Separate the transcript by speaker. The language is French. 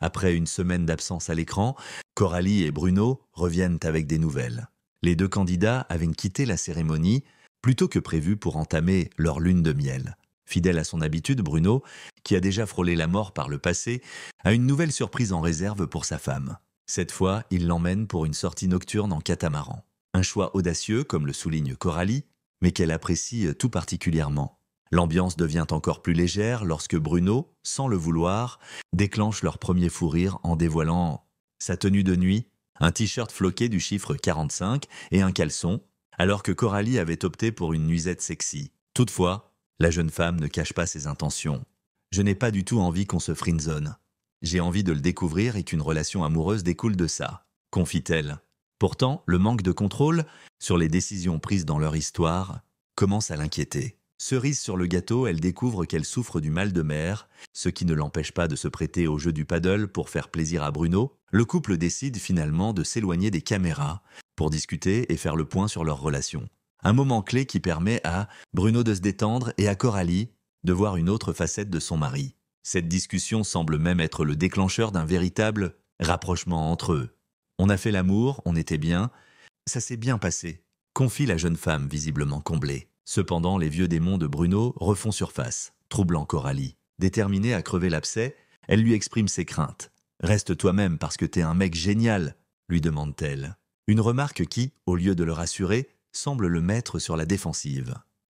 Speaker 1: Après une semaine d'absence à l'écran, Coralie et Bruno reviennent avec des nouvelles. Les deux candidats avaient quitté la cérémonie plus tôt que prévu pour entamer leur lune de miel. Fidèle à son habitude, Bruno, qui a déjà frôlé la mort par le passé, a une nouvelle surprise en réserve pour sa femme. Cette fois, il l'emmène pour une sortie nocturne en catamaran. Un choix audacieux, comme le souligne Coralie, mais qu'elle apprécie tout particulièrement. L'ambiance devient encore plus légère lorsque Bruno, sans le vouloir, déclenche leur premier fou rire en dévoilant sa tenue de nuit, un t-shirt floqué du chiffre 45 et un caleçon, alors que Coralie avait opté pour une nuisette sexy. Toutefois, la jeune femme ne cache pas ses intentions. « Je n'ai pas du tout envie qu'on se friendzone. J'ai envie de le découvrir et qu'une relation amoureuse découle de ça », confie-t-elle. Pourtant, le manque de contrôle sur les décisions prises dans leur histoire commence à l'inquiéter. Cerise sur le gâteau, elle découvre qu'elle souffre du mal de mer, ce qui ne l'empêche pas de se prêter au jeu du paddle pour faire plaisir à Bruno. Le couple décide finalement de s'éloigner des caméras pour discuter et faire le point sur leur relation. Un moment clé qui permet à Bruno de se détendre et à Coralie de voir une autre facette de son mari. Cette discussion semble même être le déclencheur d'un véritable rapprochement entre eux. « On a fait l'amour, on était bien, ça s'est bien passé », confie la jeune femme visiblement comblée. Cependant, les vieux démons de Bruno refont surface, troublant Coralie. Déterminée à crever l'abcès, elle lui exprime ses craintes. « Reste toi-même parce que t'es un mec génial », lui demande-t-elle. Une remarque qui, au lieu de le rassurer, semble le mettre sur la défensive.